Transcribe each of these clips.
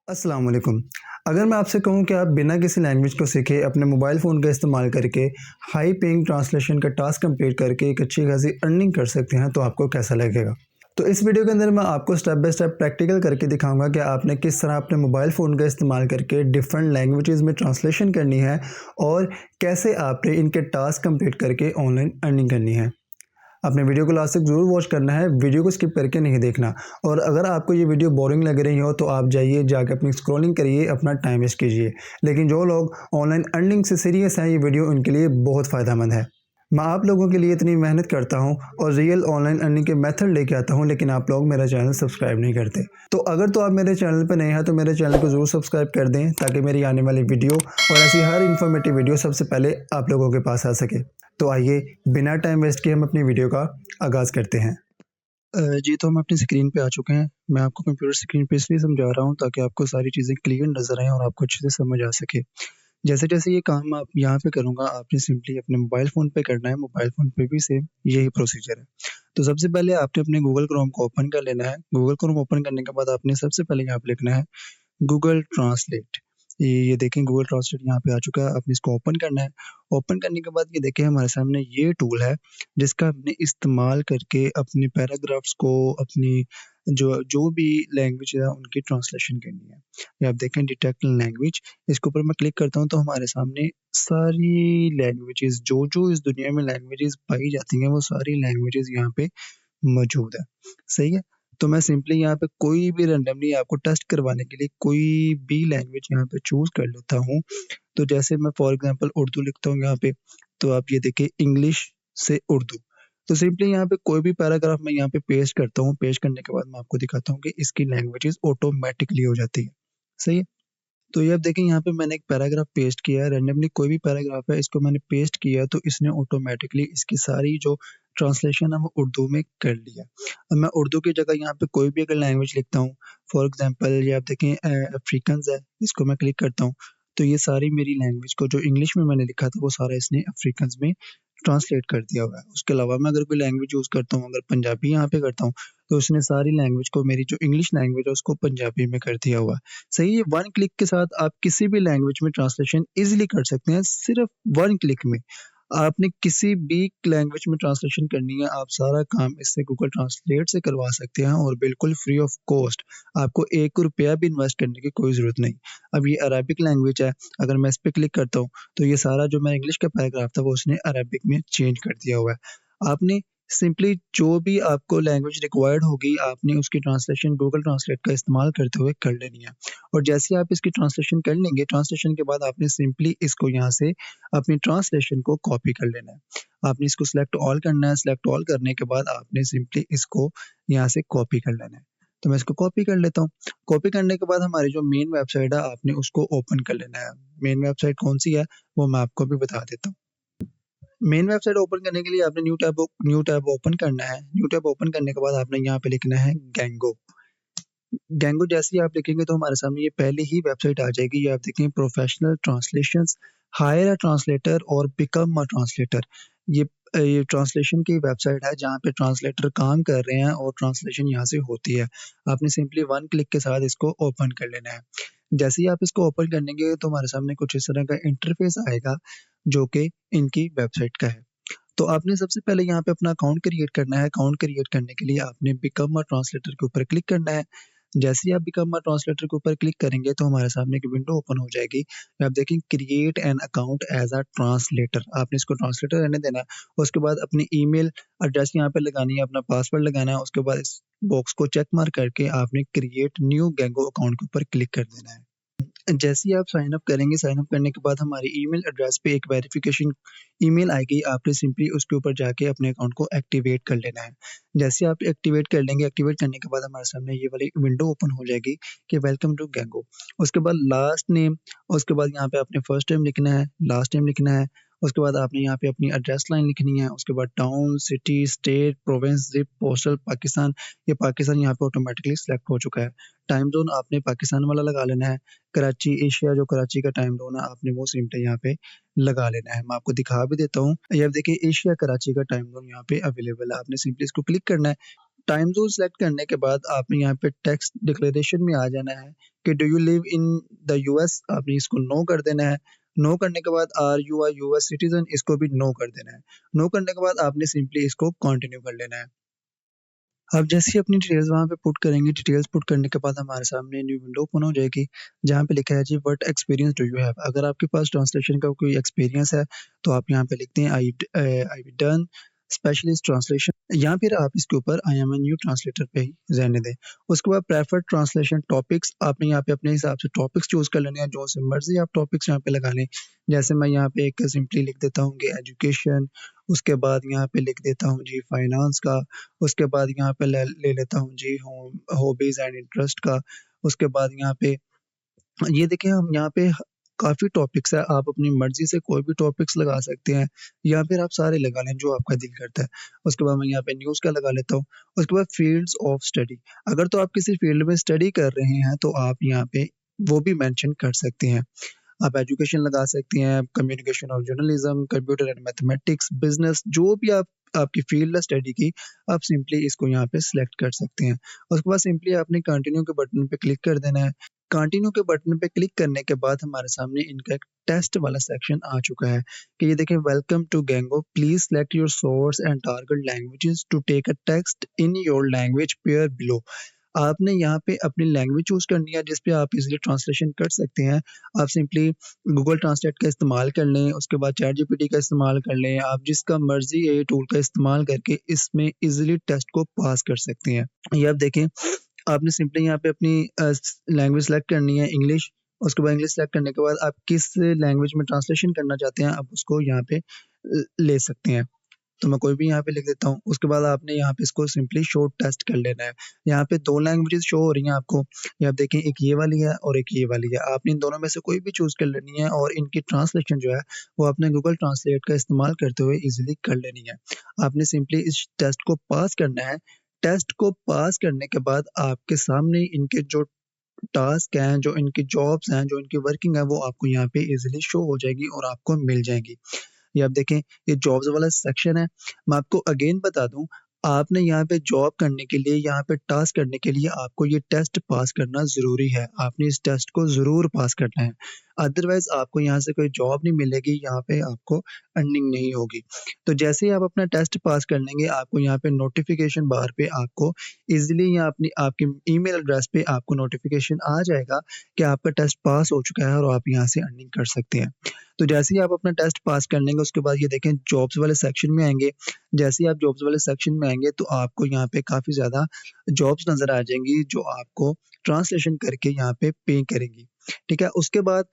अस्सलाम वालेकुम। अगर मैं आपसे कहूँ कि आप बिना किसी लैंग्वेज को सीखे अपने मोबाइल फ़ोन का इस्तेमाल करके हाई पेइंग ट्रांसलेशन का टास्क कंप्लीट करके एक अच्छी खासी अर्निंग कर सकते हैं, तो आपको कैसा लगेगा? तो इस वीडियो के अंदर मैं आपको स्टेप बाय स्टेप प्रैक्टिकल करके दिखाऊँगा कि आपने किस तरह अपने मोबाइल फ़ोन का इस्तेमाल करके डिफरेंट लैंग्वेजेज़ में ट्रांसलेशन करनी है और कैसे आपने इनके टास्क कंप्लीट करके ऑनलाइन अर्निंग करनी है। आपने वीडियो को लास्ट तक ज़रूर वॉच करना है, वीडियो को स्किप करके नहीं देखना। और अगर आपको ये वीडियो बोरिंग लग रही हो तो आप जाइए जाके अपनी स्क्रॉलिंग करिए, अपना टाइम वेस्ट कीजिए। लेकिन जो लोग ऑनलाइन अर्निंग से सीरियस हैं, ये वीडियो उनके लिए बहुत फ़ायदेमंद है। मैं आप लोगों के लिए इतनी मेहनत करता हूँ और रियल ऑनलाइन अर्निंग के मेथड लेके आता हूँ, लेकिन आप लोग मेरा चैनल सब्सक्राइब नहीं करते। तो अगर तो आप मेरे चैनल पर नए हैं तो मेरे चैनल को ज़रूर सब्सक्राइब कर दें, ताकि मेरी आने वाली वीडियो और ऐसी हर इन्फॉर्मेटिव वीडियो सबसे पहले आप लोगों के पास आ सके। तो आइए बिना टाइम वेस्ट किए हम अपनी वीडियो का आगाज़ करते हैं। जी, तो हम अपनी स्क्रीन पे आ चुके हैं। मैं आपको कंप्यूटर स्क्रीन पे इसलिए समझा रहा हूँ ताकि आपको सारी चीज़ें क्लियर नज़र आएँ और आपको अच्छे से समझ आ सके। जैसे-जैसे ये काम आप यहाँ पे करूँगा, आपने सिंपली अपने मोबाइल फ़ोन पे करना है, मोबाइल फ़ोन पे भी सेम यही प्रोसीजर है। तो सबसे पहले आपने अपने गूगल क्रोम को ओपन कर लेना है। गूगल क्रोम ओपन करने के बाद आपने सबसे पहले यहाँ पे लिखना है गूगल ट्रांसलेट। ये देखें गूगल ट्रांसलेट यहाँ पे आ चुका है, आपने इसको ओपन करना है। ओपन करने के बाद ये देखें हमारे सामने ये टूल है, जिसका हमने इस्तेमाल करके अपने पैराग्राफ्स को अपनी जो जो भी लैंग्वेज है उनकी ट्रांसलेशन करनी है। ये आप देखें डिटेक्ट लैंग्वेज, इसके ऊपर मैं क्लिक करता हूँ तो हमारे सामने सारी लैंग्वेजेज़ जो-जो इस दुनिया में लैंग्वेजेज़ पाई जाती हैं, वो सारी लैंग्वेजेज़ यहाँ पे मौजूद है। सही है? तो मैं सिंपली यहाँ पे कोई भी रैंडमली आपको टेस्ट करवाने के लिए कोई भी लैंग्वेज यहाँ पे चूज़ कर लेता हूँ। तो जैसे मैं फॉर एग्ज़ाम्पल उर्दू लिखता हूँ यहाँ पे, तो आप ये देखिए इंग्लिश से उर्दू। तो सिंपली यहाँ पे कोई भी पैराग्राफ मैं यहाँ पे पेस्ट करता हूँ, पेस्ट करने के बाद मैं आपको दिखाता हूँ कि इसकी लैंग्वेजेज़ ऑटोमैटिकली हो जाती है। सही है? तो ये अब देखिए यहाँ पे मैंने एक पैराग्राफ पेस्ट किया है, रैंडमली कोई भी पैराग्राफ है इसको मैंने पेस्ट किया तो इसने ऑटोमैटिकली इसकी सारी जो ट्रांसलेशन है वो उर्दू में कर लिया। अब मैं उर्दू की जगह यहाँ पे कोई भी अगर लैंग्वेज लिखता हूँ, फॉर एग्ज़ाम्पल ये आप देखें अफ्रीकन्स है, इसको मैं क्लिक करता हूँ, तो ये सारी मेरी लैंग्वेज को जो इंग्लिश में मैंने लिखा था वो सारा इसने अफ्रीकन्स में ट्रांसलेट कर दिया हुआ है। उसके अलावा मैं अगर कोई लैंग्वेज यूज़ करता हूँ, अगर पंजाबी यहाँ पे करता हूँ, तो उसने सारी लैंग्वेज को मेरी जो इंग्लिश लैंग्वेज है उसको पंजाबी में कर दिया हुआ है। सही है, वन क्लिक के साथ आप किसी भी लैंग्वेज में ट्रांसलेशन ईज़िली कर सकते हैं, सिर्फ़ वन क्लिक में। आपने किसी भी लैंग्वेज में ट्रांसलेशन करनी है, आप सारा काम इससे गूगल ट्रांसलेट से करवा सकते हैं और बिल्कुल फ्री ऑफ कॉस्ट। आपको ₹1 भी इन्वेस्ट करने की कोई ज़रूरत नहीं। अब ये अरेबिक लैंग्वेज है, अगर मैं इस पे क्लिक करता हूँ, तो ये सारा जो मेरा इंग्लिश का पैराग्राफ था, वो उसने अरेबिक में चेंज कर दिया हुआ है। आपने सिंपली जो भी आपको लैंग्वेज रिक्वायर्ड होगी, आपने उसकी ट्रांसलेशन गूगल ट्रांसलेट का इस्तेमाल करते हुए कर लेनी है। और जैसे ही आप इसकी ट्रांसलेशन कर लेंगे, ट्रांसलेशन के बाद आपने सिंपली इसको यहाँ से अपनी ट्रांसलेशन को कॉपी कर लेना है। आपने इसको सिलेक्ट ऑल करना है, सिलेक्ट ऑल करने के बाद आपने सिंपली इसको यहाँ से कॉपी कर लेना है। तो मैं इसको कॉपी कर लेता हूँ। कॉपी करने के बाद हमारी जो मेन वेबसाइट है, आपने उसको ओपन कर लेना है। मेन वेबसाइट कौन-सी है, वो मैं आपको अभी बता देता हूँ। मेन वेबसाइट ओपन करने के लिए आपने न्यू टैब ओपन करना है। न्यू टैब ओपन करने के बाद आपने यहाँ पे लिखना है गैंगो। गैंगो जैसे ही आप लिखेंगे तो हमारे सामने ये पहले ही वेबसाइट आ जाएगी। ये आप देखें professional translations, higher a translator और बिकम अ ट्रांसलेटर। ये ट्रांसलेशन की वेबसाइट है जहाँ पे ट्रांसलेटर काम कर रहे हैं और ट्रांसलेशन यहाँ से होती है। आपने सिंपली वन क्लिक के साथ इसको ओपन कर लेना है। जैसे ही आप इसको ओपन करेंगे तो हमारे सामने कुछ इस तरह का इंटरफेस आएगा, जो कि इनकी वेबसाइट का है। तो आपने सबसे पहले यहाँ पे अपना अकाउंट क्रिएट करना है। अकाउंट क्रिएट करने के लिए आपने बिकम अ ट्रांसलेटर के ऊपर क्लिक करना है। जैसे ही आप बिकम अ ट्रांसलेटर के ऊपर क्लिक करेंगे तो हमारे सामने एक विंडो ओपन हो जाएगी। आप देखें create an account as a translator, आपने इसको ट्रांसलेटर रहने देना है। उसके बाद अपनी ईमेल एड्रेस यहाँ पे लगानी है, अपना पासवर्ड लगाना है। उसके बाद इस बॉक्स को चेक मार्क करके आपने क्रिएट न्यू गैंगो अकाउंट के ऊपर क्लिक कर देना है। जैसे ही आप साइन अप करेंगे, साइन अप करने के बाद हमारी ईमेल एड्रेस पे एक वेरिफिकेशन ईमेल आएगी, आपने सिंपली उसके ऊपर जाके अपने अकाउंट को एक्टिवेट कर लेना है। जैसे आप एक्टिवेट कर लेंगे, एक्टिवेट करने के बाद हमारे सामने ये वाली विंडो ओपन हो जाएगी कि वेलकम टू गैंगो। उसके बाद लास्ट नेम, उसके बाद यहाँ पे आपने फर्स्ट नेम लिखना है, लास्ट नेम लिखना है, उसके बाद आपने यहाँ पे अपनी एड्रेस लाइन लिखनी है, उसके बाद town, city, state, province, zip, postal, Pakistan. ये पाकिस्तान यहाँ पे ऑटोमेटिकली सिलेक्ट हो चुका है। टाइम ज़ोन आपने पाकिस्तान वाला लगा लेना है। कराची एशिया जो कराची का टाइम ज़ोन है आपने वो सिंपली यहाँ पे लगा लेना है। मैं आपको दिखा भी देता हूँ। ये आप देखिए एशिया कराची का टाइम ज़ोन यहाँ पे अवेलेबल है। आपने सिंपली इसको क्लिक करना है। टाइम ज़ोन सेलेक्ट करने के बाद आपने यहाँ पे टेक्स्ट डिक्लेरेशन में आ जाना है कि do you live in the US, आपने इसको नो कर देना है। नो करने के बाद are you a US citizen, इसको भी नो कर देना है। नो करने के बाद आपने सिंपली इसको कंटिन्यू कर लेना है। आप जैसे ही अपनी डिटेल्स वहाँ पे पुट करेंगे, डिटेल्स पुट करने के बाद हमारे सामने न्यू विंडो ओपन हो जाएगी, जहाँ पे लिखा है जी what experience do you have. अगर आपके पास ट्रांसलेशन का कोई एक्सपीरियंस है तो आप यहाँ पे लिखते हैं आई डन स्पेशलिस्ट ट्रांसलेशन, या फिर आप इसके ऊपर I am a new translator पे ही रहने दें। उसके बाद प्रेफर्ड ट्रांसलेशन टॉपिक्स, आपने यहाँ पे अपने हिसाब से टॉपिक्स चूज कर लेने हैं, जो से मर्जी आप टॉपिक्स यहाँ पे लगा लें। जैसे मैं यहाँ पे एक सिंपली लिख देता हूँ कि एजुकेशन, उसके बाद यहाँ पे लिख देता हूँ जी फाइनेंस का, उसके बाद यहाँ पे ले लेता हूँ जी होम हॉबीज एंड इंटरेस्ट का। उसके बाद यहाँ पे ये देखिए हम यहाँ पे काफ़ी टॉपिक्स है, आप अपनी मर्जी से कोई भी टॉपिक्स लगा सकते हैं, या फिर आप सारे लगा लें जो आपका दिल करता है। उसके बाद मैं यहाँ पे न्यूज़ का लगा लेता हूँ। उसके बाद फील्ड्स ऑफ स्टडी, अगर तो आप किसी फील्ड में स्टडी कर रहे हैं तो आप यहाँ पे वो भी मेंशन कर सकते हैं। आप एजुकेशन लगा सकते हैं, कम्युनिकेशन और journalism, computer and mathematics, business, जो भी आप आपकी फील्ड है स्टडी की, आप सिंपली इसको यहाँ पे सिलेक्ट कर सकते हैं। उसके बाद सिंपली आपने कंटिन्यू के बटन पे क्लिक कर देना है। कंटिन्यू के बटन पे क्लिक करने के बाद हमारे सामने इनका एक टेस्ट वाला सेक्शन आ चुका है कि ये देखें, welcome to Gengo, please select your source and target languages to take a text in your language pair below. आपने यहाँ पे अपनी लैंग्वेज चूज़ करनी है जिस पे आप इज़िली ट्रांसलेशन कर सकते हैं। आप सिंपली गूगल ट्रांसलेट का इस्तेमाल कर लें, उसके बाद चैट जीपीटी का इस्तेमाल कर लें, आप जिसका मर्ज़ी एआई टूल का इस्तेमाल करके इसमें इज़िली टेस्ट को पास कर सकते हैं। ये आप देखें, आपने सिंपली यहाँ पे अपनी लैंग्वेज सेलेक्ट करनी है इंग्लिश, उसके बाद इंग्लिश सेलेक्ट करने के बाद आप किस लैंग्वेज में ट्रांसलेशन करना चाहते हैं, आप उसको यहाँ पे ले सकते हैं। तो मैं कोई भी यहाँ पे लिख देता हूँ। उसके बाद आपने यहाँ पे इसको सिंपली शो टेस्ट कर लेना है। यहाँ पे 2 लैंग्वेजेज़ शो हो रही हैं आपको। ये आप देखें, एक ये वाली है और एक ये वाली है। आपने इन दोनों में से कोई भी चूज़ कर लेनी है और इनकी ट्रांसलेशन जो है वो आपने गूगल ट्रांसलेट का इस्तेमाल करते हुए ईज़िली कर लेनी है। आपने सिंपली इस टेस्ट को पास करना है। टेस्ट को पास करने के बाद आपके सामने इनके जो टास्क हैं, जो इनकी जॉब्स हैं, जो इनकी वर्किंग है, वो आपको यहाँ पे ईज़िली शो हो जाएगी और आपको मिल जाएँगी। ये आप देखें, ये जॉब्स वाला सेक्शन है। मैं आपको अगेन बता दूँ, आपने यहाँ पे जॉब करने के लिए, यहाँ पे टास्क करने के लिए आपको ये टेस्ट पास करना ज़रूरी है। आपने इस टेस्ट को ज़रूर पास करना है। अदरवाइज़ आपको यहाँ से कोई जॉब नहीं मिलेगी, यहाँ पे आपको अर्निंग नहीं होगी। तो जैसे ही आप अपना टेस्ट पास कर लेंगे, आपको यहाँ पे नोटिफ़िकेशन बार पे आपको ईज़िली या अपनी आपकी ईमेल एड्रेस पे आपको नोटिफ़िकेशन आ जाएगा कि आपका टेस्ट पास हो चुका है और आप यहाँ से अर्निंग कर सकते हैं। तो जैसे ही आप अपना टेस्ट पास कर लेंगे, उसके बाद ये देखें जॉब्स वाले सेक्शन में आएँगे। जैसे ही आप जॉब्स वाले सेक्शन में आएँगे तो आपको यहाँ पे काफ़ी ज़्यादा जॉब्स नज़र आ जाएँगी जो आपको ट्रांसलेशन करके यहाँ पे पे करेंगी। ठीक है? उसके बाद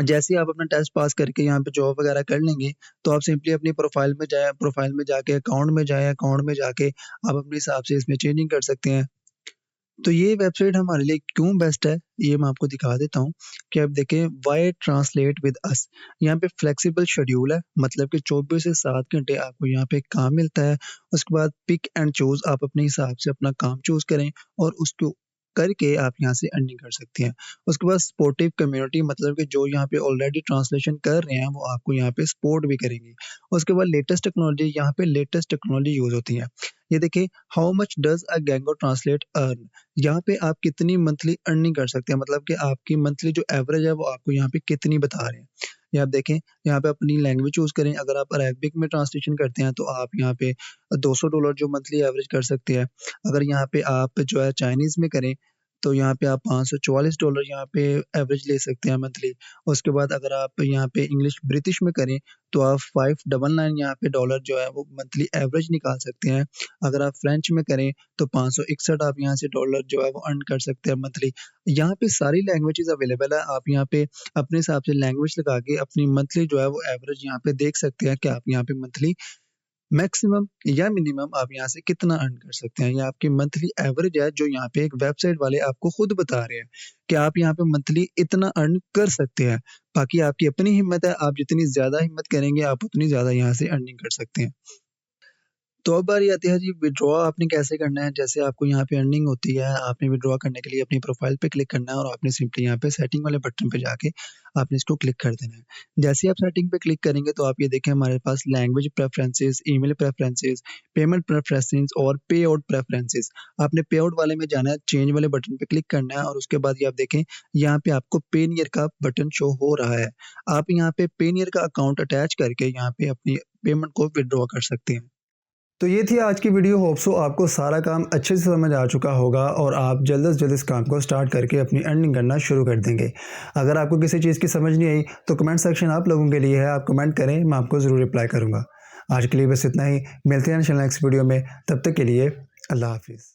जैसे ही आप अपना टेस्ट पास करके यहाँ पे जॉब वगैरह कर लेंगे, तो आप सिंपली अपनी प्रोफ़ाइल में जाके अकाउंट में जाके आप अपने हिसाब से इसमें चेंजिंग कर सकते हैं। तो ये वेबसाइट हमारे लिए क्यों बेस्ट है, ये मैं आपको दिखा देता हूँ कि आप देखें, व्हाई ट्रांसलेट विद अस। यहाँ पे फ्लेक्सिबल शेड्यूल है, मतलब कि 24 से 7 घंटे आपको यहाँ पे काम मिलता है। उसके बाद पिक एंड चूज़, आप अपने हिसाब से अपना काम चूज़ करें और उसको करके आप यहाँ से अर्निंग कर सकते हैं। उसके बाद सपोर्टिव कम्युनिटी, मतलब कि जो यहाँ पे ऑलरेडी ट्रांसलेशन कर रहे हैं वो आपको यहाँ पे सपोर्ट भी करेंगे। उसके बाद लेटेस्ट टेक्नोलॉजी, यहाँ पे लेटेस्ट टेक्नोलॉजी यूज़ होती है। ये देखिए, how much does a Gengo translate earn, यहाँ पे आप कितनी मंथली अर्निंग कर सकते हैं, मतलब कि आपकी मंथली जो एवरेज है वो आपको यहाँ पे कितनी बता रहे हैं। ये आप देखें, यहाँ पे अपनी लैंग्वेज चूज़ करें, अगर आप अरेबिक में ट्रांसलेशन करते हैं तो आप यहाँ पे $200 जो मंथली एवरेज कर सकते हैं। अगर यहाँ पे आप जो है चाइनीज़ में करें, तो यहाँ पे आप $544 यहाँ पे एवरेज ले सकते हैं मंथली। उसके बाद अगर आप यहाँ पे इंग्लिश ब्रिटिश में करें, तो आप 599 यहाँ पे डॉलर जो है वो मंथली एवरेज निकाल सकते हैं। अगर आप फ्रेंच में करें, तो 561 आप यहाँ से डॉलर जो है वो अर्न कर सकते हैं मंथली। यहाँ पे सारी लैंग्वेजेज़ अवेलेबल है, आप यहाँ पे अपने हिसाब से लैंग्वेज लगा के अपनी मंथली जो है वो एवरेज यहाँ पे देख सकते हैं कि आप यहाँ पे मंथली मैक्सिमम या मिनिमम आप यहाँ से कितना अर्न कर सकते हैं। ये आपकी मंथली एवरेज है जो यहाँ पे एक वेबसाइट वाले आपको खुद बता रहे हैं कि आप यहाँ पे मंथली इतना अर्न कर सकते हैं। बाकी आपकी अपनी हिम्मत है, आप जितनी ज़्यादा हिम्मत करेंगे आप उतनी ज़्यादा यहाँ से अर्निंग कर सकते हैं। तो अब बारी आती है जी विथड्रॉ आपने कैसे करना है। जैसे आपको यहाँ पे अर्निंग होती है, आपने विथड्रॉ करने के लिए अपनी प्रोफाइल पे क्लिक करना है और आपने सिंपली यहाँ पे सेटिंग वाले बटन पे जाके आपने इसको क्लिक कर देना है। जैसे ही आप सेटिंग पे क्लिक करेंगे तो आप ये देखें हमारे पास language preferences, email preferences, payment preferences और पे आउट प्रेफरेंसेस। आपने पे आउट वाले में जाना है, चेंज वाले बटन पे क्लिक करना है और उसके बाद ये आप देखें यहाँ पे आपको पेनियर का बटन शो हो रहा है। आप यहाँ पे पेनियर का अकाउंट अटैच करके यहाँ पे अपनी पेमेंट को विथड्रॉ कर सकते हैं। तो ये थी आज की वीडियो। होप सो आपको सारा काम अच्छे से समझ आ चुका होगा और आप जल्द से जल्द इस काम को स्टार्ट करके अपनी अर्निंग करना शुरू कर देंगे। अगर आपको किसी चीज़ की समझ नहीं आई तो कमेंट सेक्शन आप लोगों के लिए है, आप कमेंट करें, मैं आपको ज़रूर रिप्लाई करूँगा। आज के लिए बस इतना ही, मिलते हैं इंशाल्लाह नेक्स्ट वीडियो में, तब तक के लिए अल्लाह हाफ़िज़।